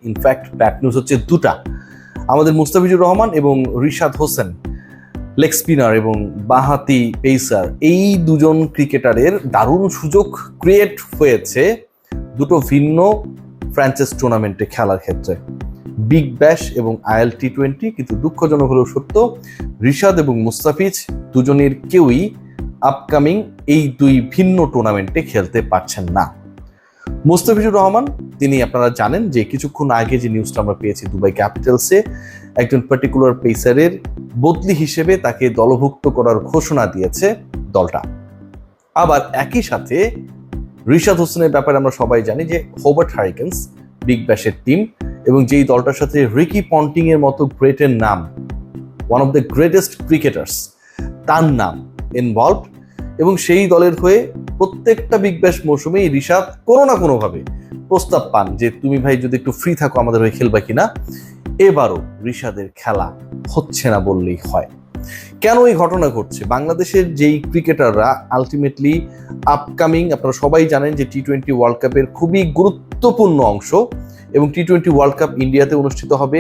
In fact bad news হচ্ছে দুটা। আমাদের মুস্তাফিজুর রহমান এবং রিশাদ হোসেন, লেগ স্পিনার এবং বাঁহাতি পেসার, এই দুজন ক্রিকেটারের দারুণ সুযোগ ক্রিয়েট হয়েছে দুটো ভিন্ন ফ্র্যাঞ্চাইজ টুর্নামেন্টে খেলার ক্ষেত্রে, বিগ ব্যাশ এবং আইএল টি20। কিন্তু দুঃখজনক হলেও সত্য, রিশাদ এবং মুস্তাফিজ দুজনের কেউই আপকামিং এই দুই ভিন্ন টুর্নামেন্টে খেলতে পারছেন না। মুস্তাফিজুর রহমান, তিনি আপনারা জানেন যে কিছুক্ষণ আগে যে নিউজটা আমরা পেয়েছি, দুবাই ক্যাপিটালসে একজন পার্টিকুলার পেসারের বদলি হিসেবে তাকে দলভুক্ত করার ঘোষণা দিয়েছে দলটা। আবার একই সাথে রিশাদ হোসেনের ব্যাপারে আমরা সবাই জানি যে হোবার্ট হারিকেন্স বিগ ব্যাশের টিম, এবং যেই দলটার সাথে রিকি পন্টিং এর মতো গ্রেটের নাম, one of the greatest cricketers, তার নাম ইনভলভড, এবং সেই দলের হয়ে প্রত্যেকটা বিগ ব্যাশ মৌসুমেই রিশাদ কোনো না কোনোভাবে প্রস্তাব পান যে তুমি ভাই যদি একটু ফ্রি থাকো আমাদের হয়ে খেলবা কিনা। এবারও রিশাদের খেলা হচ্ছে না বললেই হয়। কেন এই ঘটনা ঘটছে? বাংলাদেশের যেই ক্রিকেটাররা আলটিমেটলি আপকামিং, আপনারা সবাই জানেন যে টি20 ওয়ার্ল্ড কাপের খুবই গুরুত্বপূর্ণ অংশ, এবং টি20 ওয়ার্ল্ড কাপ ইন্ডিয়াতে অনুষ্ঠিত হবে।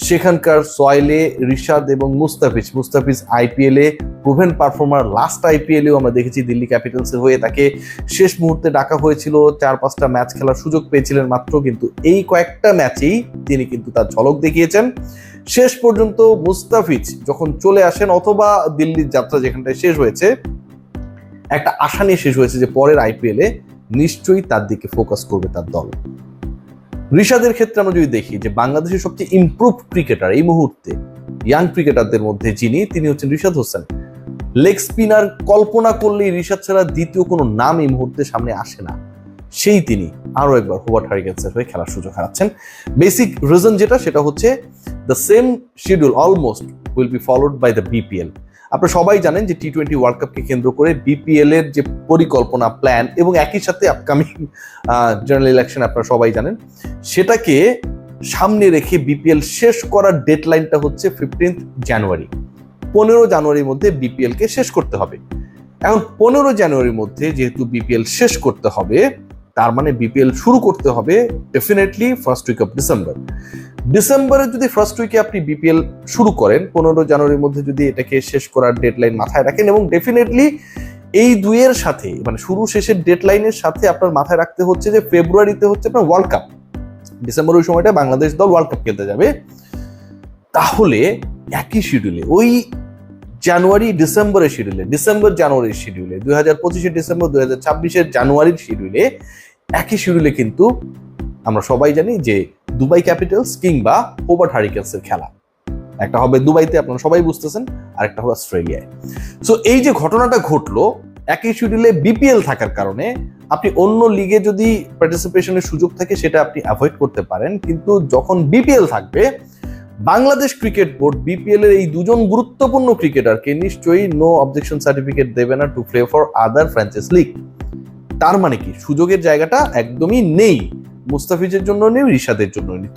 সেখানকার সয়েলে রিশাদ এবং মুস্তাফিজ আইপিএলে প্রুভেন পারফর্মার, লাস্ট আইপিএলেও আমরা দেখেছি দিল্লি ক্যাপিটালসের হয়ে তাকে শেষ মুহূর্তে ডাকা হয়েছিল, 4-5টা ম্যাচ খেলার সুযোগ পেয়েছিলেন মাত্র, কিন্তু এই কয়েকটা ম্যাচেই তিনি কিন্তু তার ঝলক দেখিয়েছেন। শেষ পর্যন্ত মুস্তাফিজ যখন চলে আসেন, অথবা দিল্লির যাত্রা যেখানটায় শেষ হয়েছে, একটা আশা নিয়ে শেষ হয়েছে যে পরের আইপিএলে নিশ্চয়ই তার দিকে ফোকাস করবে তার দল। রিশাদের ক্ষেত্রে আমরা যদি দেখি যে বাংলাদেশের সবচেয়ে ইমপ্রুভ ক্রিকেটার এই মুহূর্তে ইয়াং ক্রিকেটারদের মধ্যে যিনি, তিনি হচ্ছেন রিশাদ হোসেন। লেগ স্পিনার কল্পনা করলেই রিশাদ ছাড়া দ্বিতীয় কোনো নাম এই মুহূর্তে সামনে আসে না, সেই তিনি আরো একবার হোবার্ট হারিকেন্সের হয়ে খেলার সুযোগ হারাচ্ছেন। বেসিক রিজন যেটা, সেটা হচ্ছে the same schedule almost will be followed by the BPL. আপনারা সবাই জানেন যে টি20 ওয়ার্ল্ড কাপকে কেন্দ্র করে বিপিএল এর যে পরিকল্পনা, প্ল্যান, এবং একই সাথে আপকামিং জেনারেল ইলেকশন আপনারা সবাই জানেন, সেটাকে সামনে রেখে বিপিএল শেষ করার ডেডলাইনটা হচ্ছে 15 জানুয়ারি। 15 জানুয়ারির মধ্যে বিপিএল কে শেষ করতে হবে। এখন 15 জানুয়ারির মধ্যে যেহেতু বিপিএল শেষ করতে হবে, তার মানে বিপিএল শুরু করতে হবে definitely first week of December. ডিসেম্বরের যদি ফার্স্ট উইকে আপনি বিপিএল শুরু করেন, 15 জানুয়ারির মধ্যে যদি এটাকে শেষ করার ডেডলাইন মাথায় রাখেন, এবং ডেফিনেটলি এই দুইয়ের সাথে, মানে শুরু শেষের ডেডলাইনের সাথে আপনার মাথায় রাখতে হচ্ছে যে ফেব্রুয়ারিতে হচ্ছে আপনার ওয়ার্ল্ড কাপ, ডিসেম্বর ওই সময়টা বাংলাদেশ দল ওয়ার্ল্ড কাপ খেলতে যাবে। তাহলে একই শিডিউলে, ওই ডিসেম্বর জানুয়ারির শিডিউলে, 2025 ডিসেম্বর, 2026 জানুয়ারির শিডিউলে, একই শিডিউলে কিন্তু আমরা সবাই জানি যে দুবাই ক্যাপিটালস কিংবা হোবার্ট হারিকেন্সের খেলা, একটা হবে দুবাইতে, আপনারা সবাই বুঝতেছেন, আর একটা হবে অস্ট্রেলিয়ায়। সো এই যে ঘটনাটা ঘটলো, একই শিডিউলে বিপিএল থাকার কারণে আপনি অন্য লিগে যদি পার্টিসিপেশনের সুযোগ থাকে সেটা আপনি অ্যাভয়েড করতে পারেন, কিন্তু যখন বিপিএল থাকবে, বাংলাদেশ ক্রিকেট বোর্ড বিপিএল এর এই দুজন গুরুত্বপূর্ণ ক্রিকেটারকে নিশ্চয়ই নো অবজেকশন সার্টিফিকেট দেবে না to play for other franchise league. তার মানে কি সুযোগের জায়গাটা একদমই নেই, মুস্তাফিজের জন্য নেই, রিশাদের জন্য নেই।